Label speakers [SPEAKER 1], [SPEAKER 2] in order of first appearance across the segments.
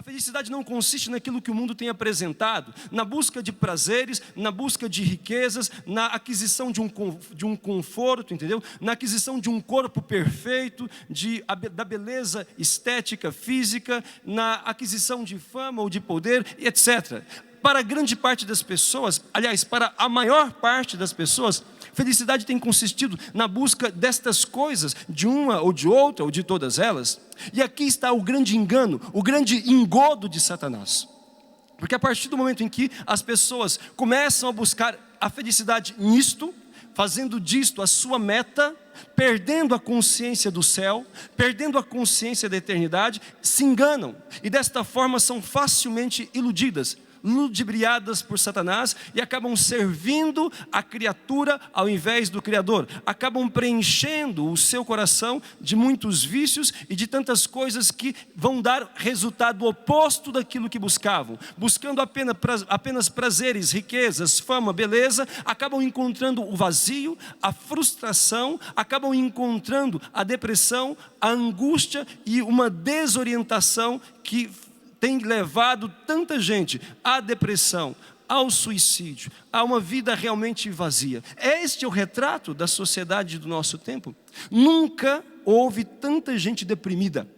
[SPEAKER 1] felicidade não consiste naquilo que o mundo tem apresentado, na busca de prazeres, na busca de riquezas, na aquisição de um conforto, entendeu? Na aquisição de um corpo perfeito, da beleza estética, física, na aquisição de fama ou de poder, etc. Para a grande parte das pessoas, aliás, para a maior parte das pessoas, felicidade tem consistido na busca destas coisas, de uma ou de outra, ou de todas elas. E aqui está o grande engano, o grande engodo de Satanás. Porque a partir do momento em que as pessoas começam a buscar a felicidade nisto, fazendo disto a sua meta, perdendo a consciência do céu, perdendo a consciência da eternidade, se enganam. E desta forma são facilmente iludidas, ludibriadas por Satanás e acabam servindo a criatura ao invés do Criador. Acabam preenchendo o seu coração de muitos vícios e de tantas coisas que vão dar resultado oposto daquilo que buscavam. Buscando apenas prazeres, riquezas, fama, beleza, acabam encontrando o vazio, a frustração, acabam encontrando a depressão, a angústia e uma desorientação que tem levado tanta gente à depressão, ao suicídio, a uma vida realmente vazia. Este é o retrato da sociedade do nosso tempo. Nunca houve tanta gente deprimida.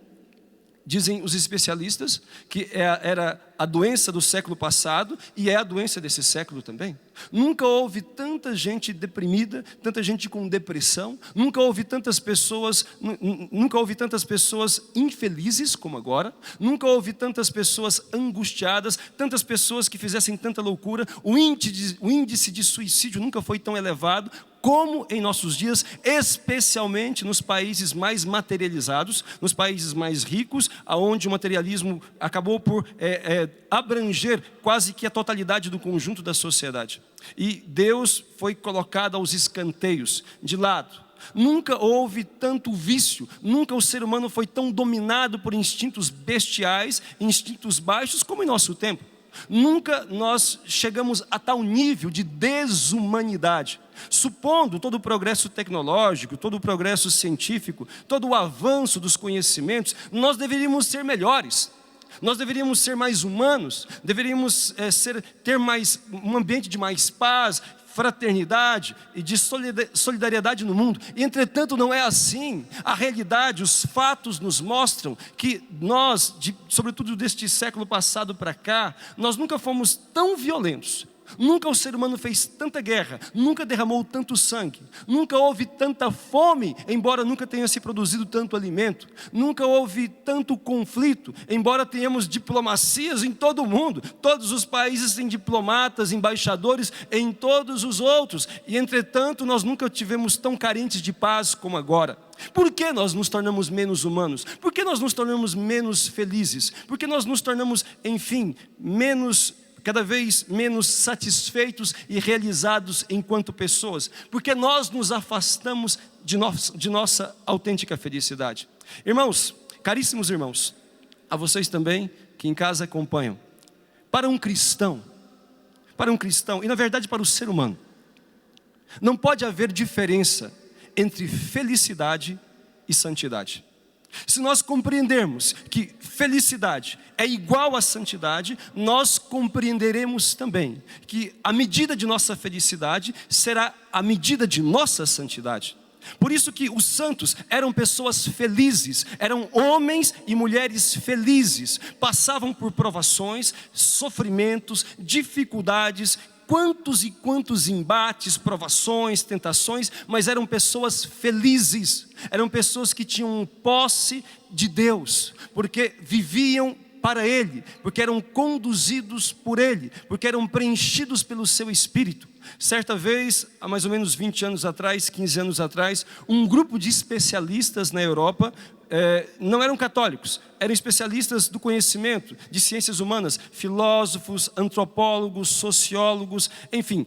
[SPEAKER 1] Dizem os especialistas que era a doença do século passado e é a doença desse século também. Nunca houve tanta gente deprimida, tanta gente com depressão, nunca houve tantas pessoas infelizes como agora, nunca houve tantas pessoas angustiadas, tantas pessoas que fizessem tanta loucura. O índice de suicídio nunca foi tão elevado como em nossos dias, especialmente nos países mais materializados, nos países mais ricos, onde o materialismo acabou por abranger quase que a totalidade do conjunto da sociedade. E Deus foi colocado aos escanteios, de lado. Nunca houve tanto vício, nunca o ser humano foi tão dominado por instintos bestiais, instintos baixos como em nosso tempo. Nunca nós chegamos a tal nível de desumanidade. Supondo todo o progresso tecnológico, todo o progresso científico, todo o avanço dos conhecimentos, nós deveríamos ser melhores. Nós deveríamos ser mais humanos, deveríamos ter um ambiente de mais paz, fraternidade e de solidariedade no mundo. E, entretanto, não é assim. A realidade, os fatos nos mostram que nós, sobretudo deste século passado para cá, nós nunca fomos tão violentos. Nunca o ser humano fez tanta guerra, nunca derramou tanto sangue, nunca houve tanta fome, embora nunca tenha se produzido tanto alimento, nunca houve tanto conflito, embora tenhamos diplomacias em todo o mundo. Todos os países têm diplomatas, embaixadores em todos os outros, e entretanto nós nunca tivemos tão carentes de paz como agora. Por que nós nos tornamos menos humanos? Por que nós nos tornamos menos felizes? Por que nós nos tornamos, enfim, cada vez menos satisfeitos e realizados enquanto pessoas? Porque nós nos afastamos de nossa autêntica felicidade. Irmãos, caríssimos irmãos, a vocês também que em casa acompanham, para um cristão, e na verdade para o ser humano, não pode haver diferença entre felicidade e santidade. Se nós compreendermos que felicidade é igual a santidade, nós compreenderemos também que a medida de nossa felicidade será a medida de nossa santidade. Por isso que os santos eram pessoas felizes, eram homens e mulheres felizes, passavam por provações, sofrimentos, dificuldades, quantos e quantos embates, provações, tentações, mas eram pessoas felizes, eram pessoas que tinham posse de Deus, porque viviam para Ele, porque eram conduzidos por Ele, porque eram preenchidos pelo seu Espírito. Certa vez, há mais ou menos 20 anos atrás, 15 anos atrás, um grupo de especialistas na Europa, não eram católicos, eram especialistas do conhecimento, de ciências humanas, filósofos, antropólogos, sociólogos, enfim,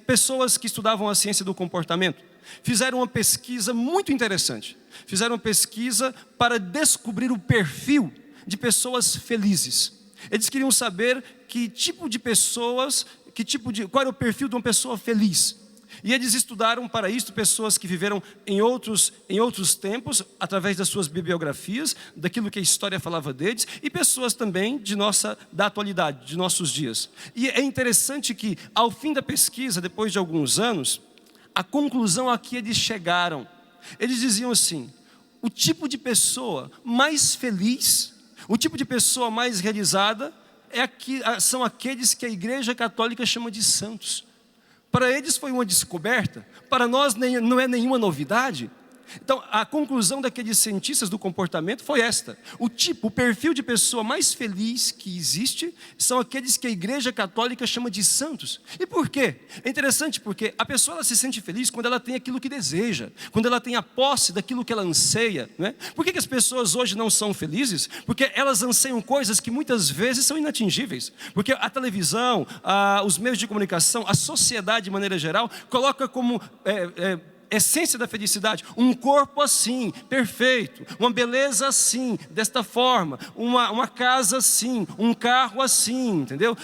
[SPEAKER 1] pessoas que estudavam a ciência do comportamento. Fizeram uma pesquisa muito interessante, fizeram uma pesquisa para descobrir o perfil de pessoas felizes. Eles queriam saber qual era o perfil de uma pessoa feliz. E eles estudaram para isso pessoas que viveram em outros tempos, através das suas bibliografias, daquilo que a história falava deles, e pessoas também da atualidade, de nossos dias. E é interessante que, ao fim da pesquisa, depois de alguns anos, a conclusão a que eles chegaram, eles diziam assim: o tipo de pessoa mais feliz, o tipo de pessoa mais realizada, são aqueles que a Igreja Católica chama de santos. Para eles foi uma descoberta, para nós não é nenhuma novidade. Então, a conclusão daqueles cientistas do comportamento foi esta: o perfil de pessoa mais feliz que existe são aqueles que a Igreja Católica chama de santos. E por quê? É interessante porque a pessoa ela se sente feliz quando ela tem aquilo que deseja, quando ela tem a posse daquilo que ela anseia, não é? Por que as pessoas hoje não são felizes? Porque elas anseiam coisas que muitas vezes são inatingíveis. Porque a televisão, os meios de comunicação, a sociedade de maneira geral, coloca como essência da felicidade um corpo assim, perfeito, uma beleza assim, desta forma, uma casa assim, um carro assim, entendeu?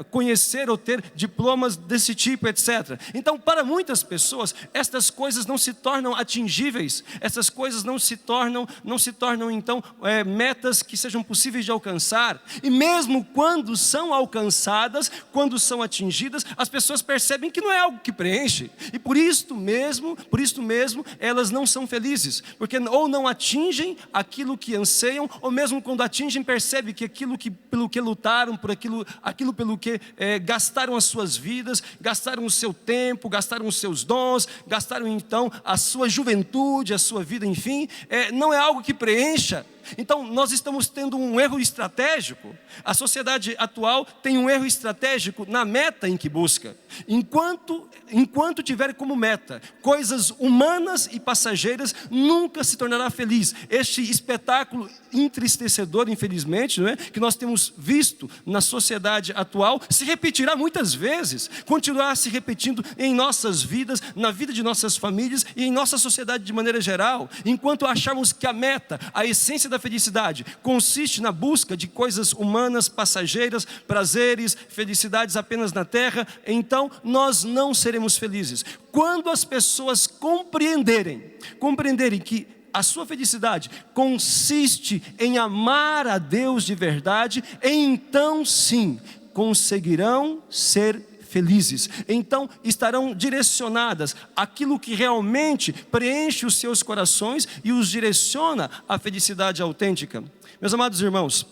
[SPEAKER 1] Conhecer ou ter diplomas desse tipo, etc. Então, para muitas pessoas, estas coisas não se tornam atingíveis, essas coisas não se tornam então metas que sejam possíveis de alcançar. E mesmo quando são alcançadas, quando são atingidas, as pessoas percebem que não é algo que preenche, e por isso mesmo, elas não são felizes, porque ou não atingem aquilo que anseiam, ou mesmo quando atingem, percebem que pelo que lutaram, aquilo pelo que gastaram as suas vidas, gastaram o seu tempo, gastaram os seus dons, gastaram então a sua juventude, a sua vida, enfim, não é algo que preencha. Então, nós estamos tendo um erro estratégico. A sociedade atual tem um erro estratégico na meta em que busca. Enquanto tiver como meta coisas humanas e passageiras, nunca se tornará feliz. Este espetáculo entristecedor, infelizmente, não é? Que nós temos visto na sociedade atual, se repetirá muitas vezes, continuará se repetindo em nossas vidas, na vida de nossas famílias e em nossa sociedade de maneira geral. Enquanto acharmos que a meta, a essência da felicidade consiste na busca de coisas humanas, passageiras, prazeres, felicidades apenas na terra, então nós não seremos felizes. Quando as pessoas compreenderem que a sua felicidade consiste em amar a Deus de verdade, então sim, conseguirão ser felizes. Então estarão direcionadas àquilo que realmente preenche os seus corações e os direciona à felicidade autêntica. Meus amados irmãos,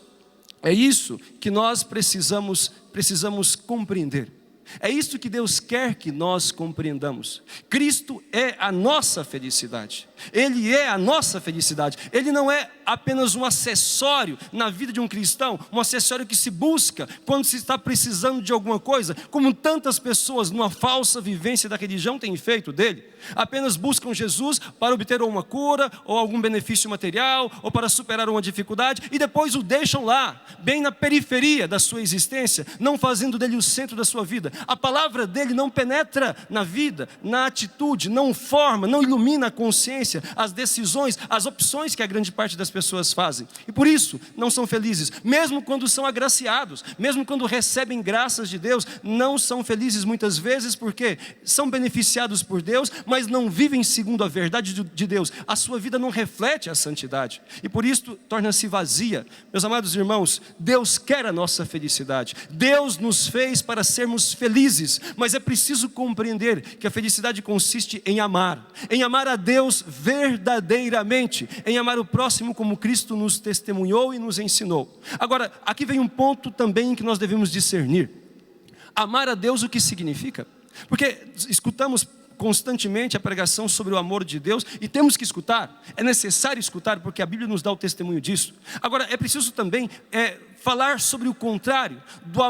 [SPEAKER 1] é isso que nós precisamos compreender. É isso que Deus quer que nós compreendamos. Cristo é a nossa felicidade. Ele é a nossa felicidade. Ele não é apenas um acessório na vida de um cristão, um acessório que se busca quando se está precisando de alguma coisa, como tantas pessoas numa falsa vivência da religião têm feito dele. Apenas buscam Jesus para obter uma cura, ou algum benefício material, ou para superar uma dificuldade, e depois o deixam lá, bem na periferia da sua existência, não fazendo dele o centro da sua vida. A palavra dele não penetra na vida, na atitude, não forma, não ilumina a consciência, as decisões, as opções que a grande parte das pessoas fazem. E por isso não são felizes, mesmo quando são agraciados, mesmo quando recebem graças de Deus, não são felizes muitas vezes porque são beneficiados por Deus, mas não vivem segundo a verdade de Deus. A sua vida não reflete a santidade e por isso torna-se vazia. Meus amados irmãos, Deus quer a nossa felicidade. Deus nos fez para sermos felizes, mas é preciso compreender que a felicidade consiste em amar a Deus verdadeiramente, em amar o próximo como Cristo nos testemunhou e nos ensinou. Agora, aqui vem um ponto também que nós devemos discernir. Amar a Deus, o que significa? Porque escutamos constantemente a pregação sobre o amor de Deus, e temos que escutar, é necessário escutar, porque a Bíblia nos dá o testemunho disso. Agora, é preciso também falar sobre o contrário, do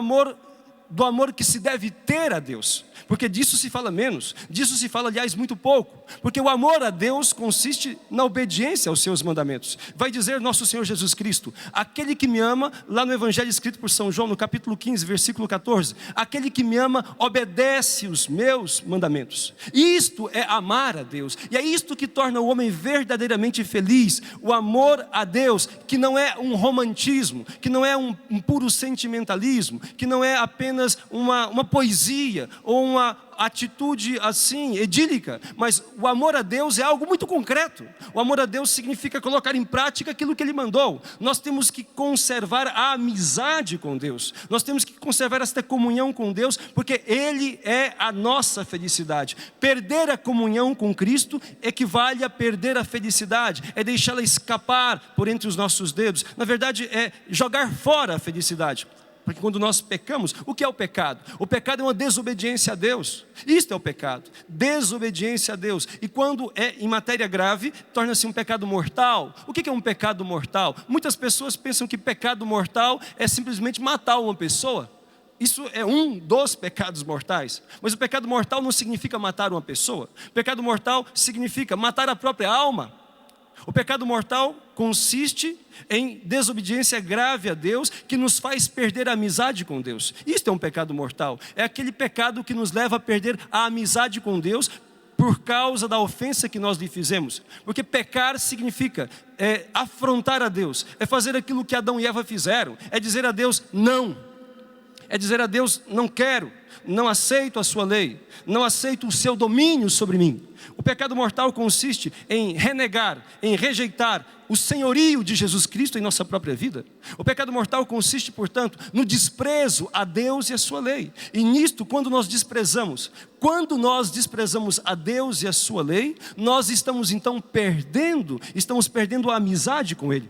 [SPEAKER 1] amor que se deve ter a Deus, porque disso se fala menos, disso se fala, aliás, muito pouco, porque o amor a Deus consiste na obediência aos seus mandamentos. Vai dizer nosso Senhor Jesus Cristo: aquele que me ama, lá no Evangelho escrito por São João, no capítulo 15, versículo 14, aquele que me ama obedece os meus mandamentos. Isto é amar a Deus, e é isto que torna o homem verdadeiramente feliz. O amor a Deus, que não é um romantismo, que não é um puro sentimentalismo, que não é apenas apenas uma poesia ou uma atitude assim, idílica, mas o amor a Deus é algo muito concreto. O amor a Deus significa colocar em prática aquilo que Ele mandou. Nós temos que conservar a amizade com Deus, nós temos que conservar esta comunhão com Deus, porque Ele é a nossa felicidade. Perder a comunhão com Cristo equivale a perder a felicidade, é deixá-la escapar por entre os nossos dedos. Na verdade, é jogar fora a felicidade. Porque quando nós pecamos, o que é o pecado? O pecado é uma desobediência a Deus. Isto é o pecado, desobediência a Deus. E quando é em matéria grave, torna-se um pecado mortal. O que é um pecado mortal? Muitas pessoas pensam que pecado mortal é simplesmente matar uma pessoa. Isso é um dos pecados mortais. Mas o pecado mortal não significa matar uma pessoa. O pecado mortal significa matar a própria alma. O pecado mortal consiste em desobediência grave a Deus, que nos faz perder a amizade com Deus. Isto é um pecado mortal. É aquele pecado que nos leva a perder a amizade com Deus por causa da ofensa que nós lhe fizemos. Porque pecar significa afrontar a Deus, é fazer aquilo que Adão e Eva fizeram, é dizer a Deus não, é dizer a Deus não quero, não aceito a sua lei, não aceito o seu domínio sobre mim. O pecado mortal consiste em renegar, em rejeitar o senhorio de Jesus Cristo em nossa própria vida. O pecado mortal consiste, portanto, no desprezo a Deus e a sua lei. E nisto, quando nós desprezamos a Deus e a sua lei, nós estamos então perdendo a amizade com Ele.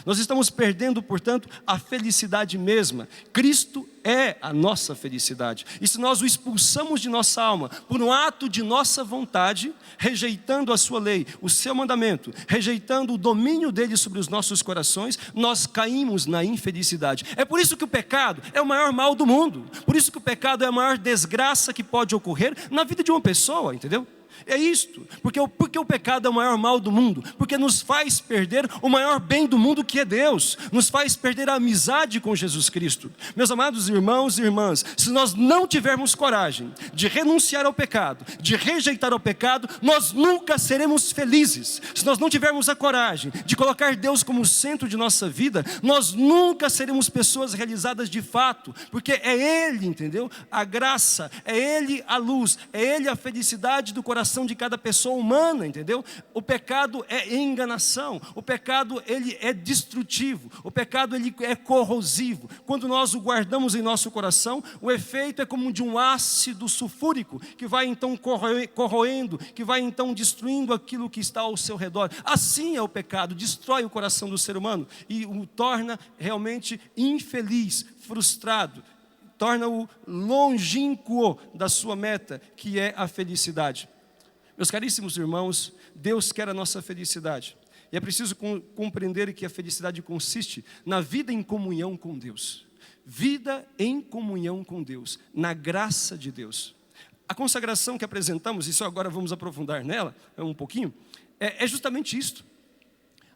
[SPEAKER 1] Nós estamos perdendo, portanto, a felicidade mesma. Cristo é a nossa felicidade. E se nós o expulsamos de nossa alma por um ato de nossa vontade, rejeitando a sua lei, o seu mandamento, rejeitando o domínio dele sobre os nossos corações, nós caímos na infelicidade. É por isso que o pecado é o maior mal do mundo. Por isso que o pecado é a maior desgraça que pode ocorrer na vida de uma pessoa, entendeu? É isto, porque o pecado é o maior mal do mundo, porque nos faz perder o maior bem do mundo, que é Deus, nos faz perder a amizade com Jesus Cristo. Meus amados irmãos e irmãs, se nós não tivermos coragem de renunciar ao pecado, de rejeitar o pecado, nós nunca seremos felizes. Se nós não tivermos a coragem de colocar Deus como centro de nossa vida, nós nunca seremos pessoas realizadas de fato, porque é Ele, entendeu? A graça, é Ele a luz, é Ele a felicidade do coração de cada pessoa humana, entendeu? O pecado é enganação, o pecado ele é destrutivo, o pecado ele é corrosivo. Quando nós o guardamos em nosso coração, o efeito é como de um ácido sulfúrico, que vai então corroendo, que vai então destruindo aquilo que está ao seu redor. Assim é o pecado, destrói o coração do ser humano e o torna realmente infeliz, frustrado, torna-o longínquo da sua meta, que é a felicidade. Meus caríssimos irmãos, Deus quer a nossa felicidade. E é preciso compreender que a felicidade consiste na vida em comunhão com Deus. Vida em comunhão com Deus, na graça de Deus. A consagração que apresentamos, e só agora vamos aprofundar nela um pouquinho, é justamente isto.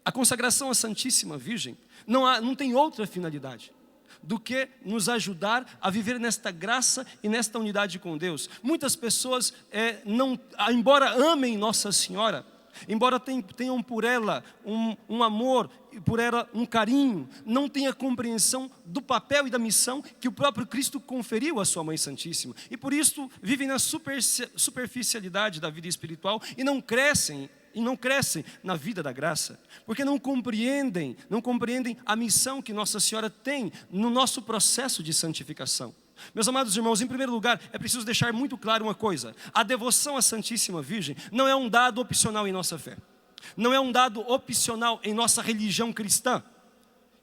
[SPEAKER 1] A consagração à Santíssima Virgem não tem outra finalidade do que nos ajudar a viver nesta graça e nesta unidade com Deus. Muitas pessoas, embora amem Nossa Senhora, embora tenham por ela um amor, por ela um carinho, não tenham compreensão do papel e da missão que o próprio Cristo conferiu à sua Mãe Santíssima. E por isso vivem na superficialidade da vida espiritual e não crescem na vida da graça, porque não compreendem a missão que Nossa Senhora tem no nosso processo de santificação. Meus amados irmãos, em primeiro lugar, é preciso deixar muito claro uma coisa: a devoção à Santíssima Virgem não é um dado opcional em nossa fé, não é um dado opcional em nossa religião cristã.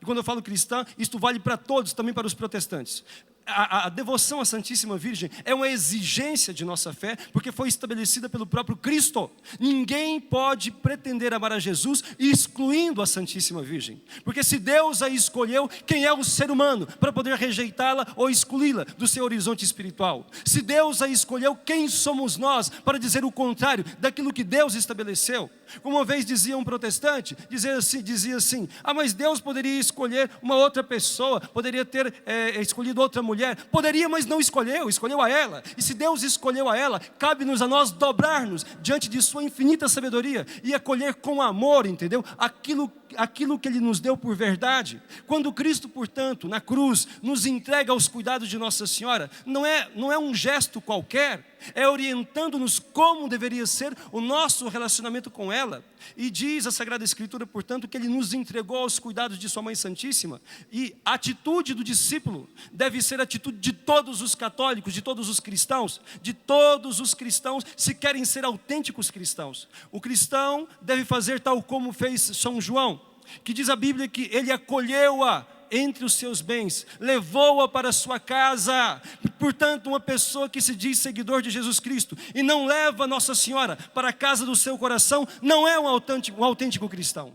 [SPEAKER 1] E quando eu falo cristã, isto vale para todos, também para os protestantes. A devoção à Santíssima Virgem é uma exigência de nossa fé, porque foi estabelecida pelo próprio Cristo. Ninguém pode pretender amar a Jesus excluindo a Santíssima Virgem, porque se Deus a escolheu, quem é o ser humano para poder rejeitá-la ou excluí-la do seu horizonte espiritual? Se Deus a escolheu, quem somos nós para dizer o contrário daquilo que Deus estabeleceu? Como uma vez dizia um protestante, dizia assim: mas Deus poderia escolher uma outra pessoa, poderia ter escolhido outra mulher, mulher. Poderia, mas não escolheu, escolheu a ela. E se Deus escolheu a ela, cabe-nos a nós dobrar-nos diante de sua infinita sabedoria e acolher com amor, entendeu? Aquilo que Ele nos deu por verdade. Quando Cristo, portanto, na cruz, nos entrega aos cuidados de Nossa Senhora, não é um gesto qualquer, é orientando-nos como deveria ser o nosso relacionamento com ela. E diz a Sagrada Escritura, portanto, que Ele nos entregou aos cuidados de sua Mãe Santíssima. E a atitude do discípulo deve ser a atitude de todos os católicos, de todos os cristãos, se querem ser autênticos cristãos. O cristão deve fazer tal como fez São João, que diz a Bíblia que ele acolheu-a entre os seus bens, levou-a para a sua casa. Portanto, uma pessoa que se diz seguidor de Jesus Cristo e não leva Nossa Senhora para a casa do seu coração, não é um autêntico cristão.